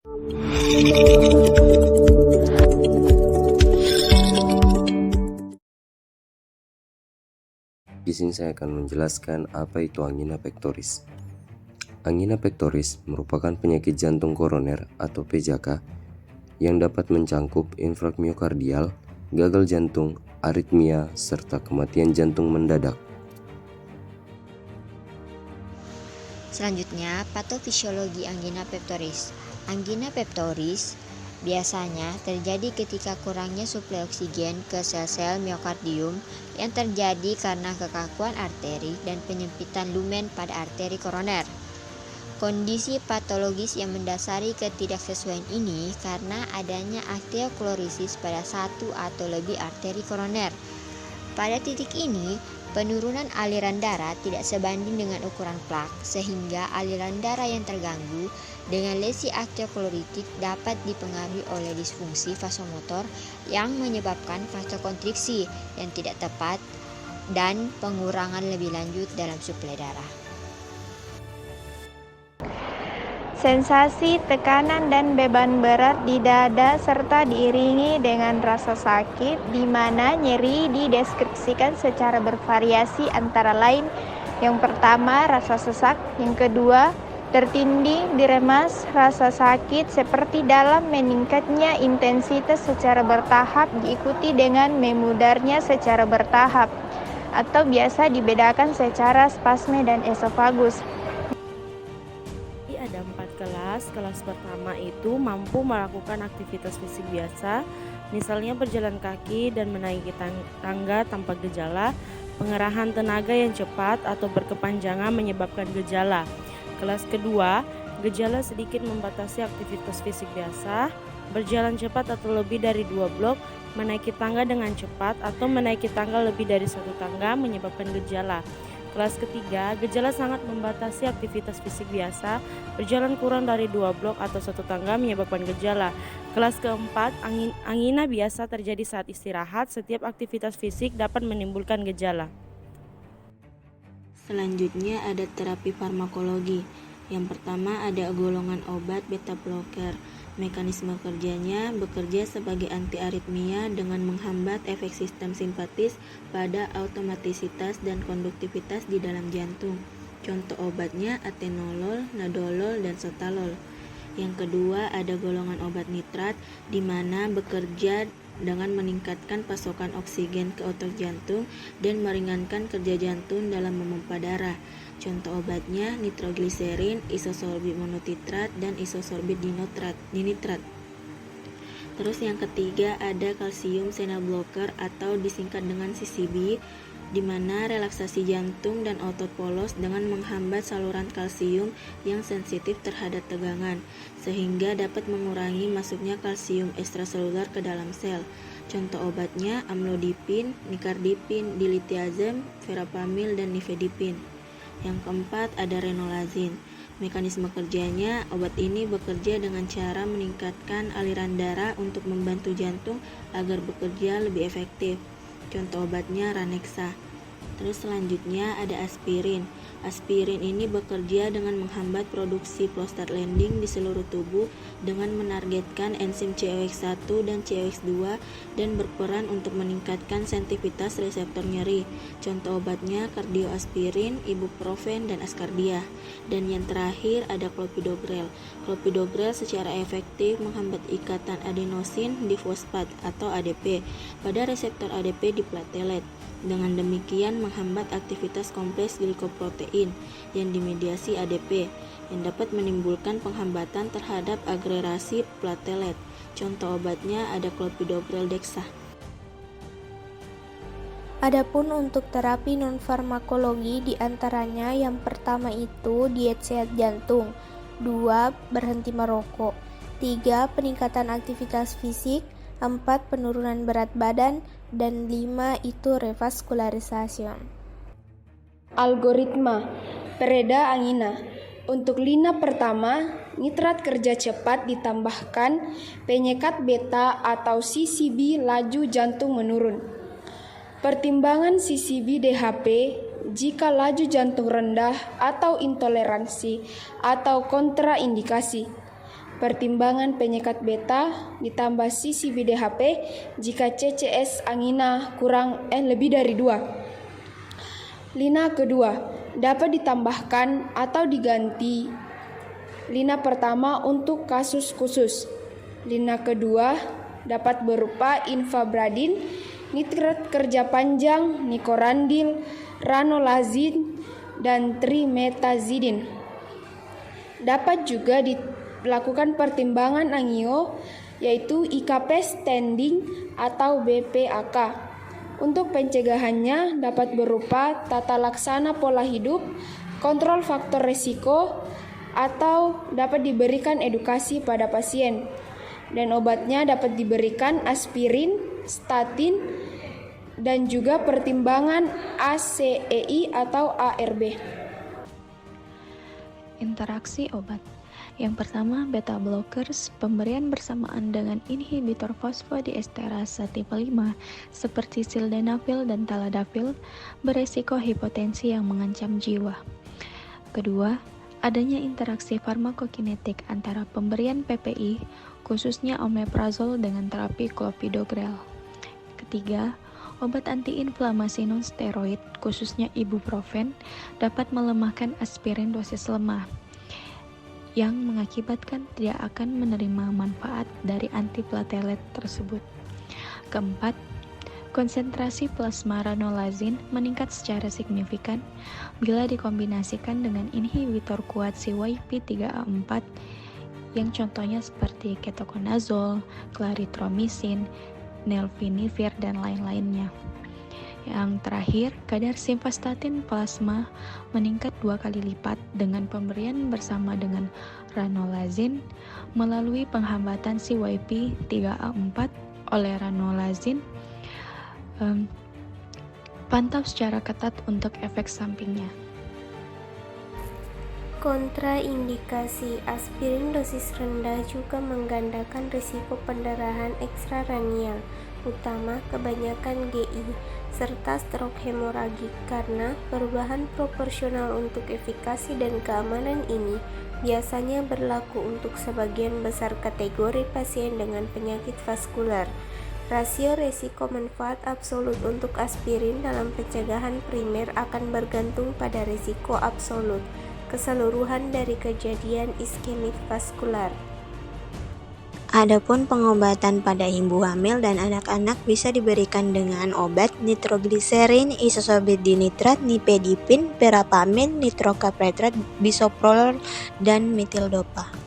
Di sini saya akan menjelaskan apa itu angina pectoris. Angina pectoris merupakan penyakit jantung koroner atau PJK yang dapat mencangkup infark miokardial, gagal jantung, aritmia, serta kematian jantung mendadak. Selanjutnya, patofisiologi angina pectoris. Angina pectoris biasanya terjadi ketika kurangnya suplai oksigen ke sel-sel miokardium yang terjadi karena kekakuan arteri dan penyempitan lumen pada arteri koroner. Kondisi patologis yang mendasari ketidaksesuaian ini karena adanya arterioklorisis pada satu atau lebih arteri koroner. Pada titik ini, penurunan aliran darah tidak sebanding dengan ukuran plak, sehingga aliran darah yang terganggu dengan lesi arteriokloritik dapat dipengaruhi oleh disfungsi vasomotor yang menyebabkan vasokonstriksi yang tidak tepat dan pengurangan lebih lanjut dalam suplai darah. Sensasi tekanan dan beban berat di dada serta diiringi dengan rasa sakit di mana nyeri dideskripsikan secara bervariasi antara lain yang pertama rasa sesak, yang kedua tertindih, diremas, rasa sakit seperti dalam meningkatnya intensitas secara bertahap diikuti dengan memudarnya secara bertahap atau biasa dibedakan secara spasme dan esofagus. Ada 4 kelas. Kelas pertama itu mampu melakukan aktivitas fisik biasa, misalnya berjalan kaki dan menaiki tangga tanpa gejala, pengerahan tenaga yang cepat atau berkepanjangan menyebabkan gejala. Kelas kedua, gejala sedikit membatasi aktivitas fisik biasa, berjalan cepat atau lebih dari 2 blok, menaiki tangga dengan cepat atau menaiki tangga lebih dari 1 tangga menyebabkan gejala. Kelas ketiga, gejala sangat membatasi aktivitas fisik biasa, berjalan kurang dari 2 blok atau 1 tangga menyebabkan gejala. Kelas keempat, angina biasa terjadi saat istirahat, setiap aktivitas fisik dapat menimbulkan gejala. Selanjutnya ada terapi farmakologi. Yang pertama ada golongan obat beta blocker. Mekanisme kerjanya bekerja sebagai antiaritmia dengan menghambat efek sistem simpatis pada automatisitas dan konduktivitas di dalam jantung. Contoh obatnya atenolol, nadolol, dan sotalol. Yang kedua ada golongan obat nitrat di mana bekerja dengan meningkatkan pasokan oksigen ke otot jantung dan meringankan kerja jantung dalam memompa darah. Contoh obatnya nitrogliserin, isosorbit monotitrat, dan isosorbit dinitrat. Terus yang ketiga ada kalsium channel blocker atau disingkat dengan CCB, di mana relaksasi jantung dan otot polos dengan menghambat saluran kalsium yang sensitif terhadap tegangan, sehingga dapat mengurangi masuknya kalsium ekstraseluler ke dalam sel. Contoh obatnya amlodipin, nicardipin, dilitiazem, verapamil, dan nifedipin. Yang keempat ada renolazin. Mekanisme kerjanya, obat ini bekerja dengan cara meningkatkan aliran darah untuk membantu jantung agar bekerja lebih efektif. Contoh obatnya Ranexa. Terus selanjutnya ada aspirin. Aspirin ini bekerja dengan menghambat produksi prostaglandin di seluruh tubuh dengan menargetkan enzim COX1 dan COX2 dan berperan untuk meningkatkan sensitivitas reseptor nyeri. Contoh obatnya kardioaspirin, ibuprofen, dan askardia. Dan yang terakhir ada clopidogrel. Clopidogrel secara efektif menghambat ikatan adenosin difosfat atau ADP pada reseptor ADP di platelet. Dengan demikian menghambat aktivitas kompleks glikoprotein yang dimediasi ADP yang dapat menimbulkan penghambatan terhadap agregasi platelet. Contoh obatnya ada clopidogrel dexa. Adapun untuk terapi non-farmakologi diantaranya yang pertama itu diet sehat jantung, 2. Berhenti merokok, 3. Peningkatan aktivitas fisik, 4. Penurunan berat badan, dan 5 itu revaskularisasi. Algoritma pereda angina. Untuk lina pertama, nitrat kerja cepat ditambahkan penyekat beta atau CCB laju jantung menurun. Pertimbangan CCB DHP jika laju jantung rendah atau intoleransi atau kontraindikasi. pertimbangan penyekat beta ditambah CCB-DHP jika CCS angina lebih dari 2. Lina kedua dapat ditambahkan atau diganti lina pertama untuk kasus khusus. Lina kedua dapat berupa infabradin, nitrat kerja panjang, nikorandil, ranolazin, dan trimetazidin. Dapat juga dilakukan pertimbangan angio, yaitu IKP standing atau BPAK. Untuk pencegahannya dapat berupa tata laksana pola hidup, kontrol faktor risiko, atau dapat diberikan edukasi pada pasien. Dan obatnya dapat diberikan aspirin, statin, dan juga pertimbangan ACEI atau ARB. Interaksi obat. Yang pertama, beta blockers, pemberian bersamaan dengan inhibitor fosfodiesterase tipe 5 seperti sildenafil dan tadalafil beresiko hipotensi yang mengancam jiwa. Kedua, adanya interaksi farmakokinetik antara pemberian PPI, khususnya omeprazol dengan terapi clopidogrel. Ketiga, obat antiinflamasi non-steroid, khususnya ibuprofen, dapat melemahkan aspirin dosis lemah, yang mengakibatkan tidak akan menerima manfaat dari antiplatelet tersebut. Keempat, konsentrasi plasma ranolazin meningkat secara signifikan bila dikombinasikan dengan inhibitor kuat CYP3A4 yang contohnya seperti ketoconazole, clarithromycin, nelfinivir, dan lain-lainnya. Yang terakhir, kadar simvastatin plasma meningkat 2 kali lipat dengan pemberian bersama dengan ranolazin melalui penghambatan CYP3A4 oleh ranolazin. Pantau secara ketat untuk efek sampingnya. Kontraindikasi aspirin dosis rendah juga menggandakan risiko pendarahan ekstraranial, utama kebanyakan GI, serta stroke hemoragik karena perubahan proporsional untuk efikasi dan keamanan ini biasanya berlaku untuk sebagian besar kategori pasien dengan penyakit vaskular. Rasio resiko manfaat absolut untuk aspirin dalam pencegahan primer akan bergantung pada risiko absolut keseluruhan dari kejadian iskemik vaskular. Adapun pengobatan pada ibu hamil dan anak-anak bisa diberikan dengan obat nitrogliserin, isosobet dinitrat, nifedipin, verapamil, nitrocapretrat, bisoprolol, dan metildopa.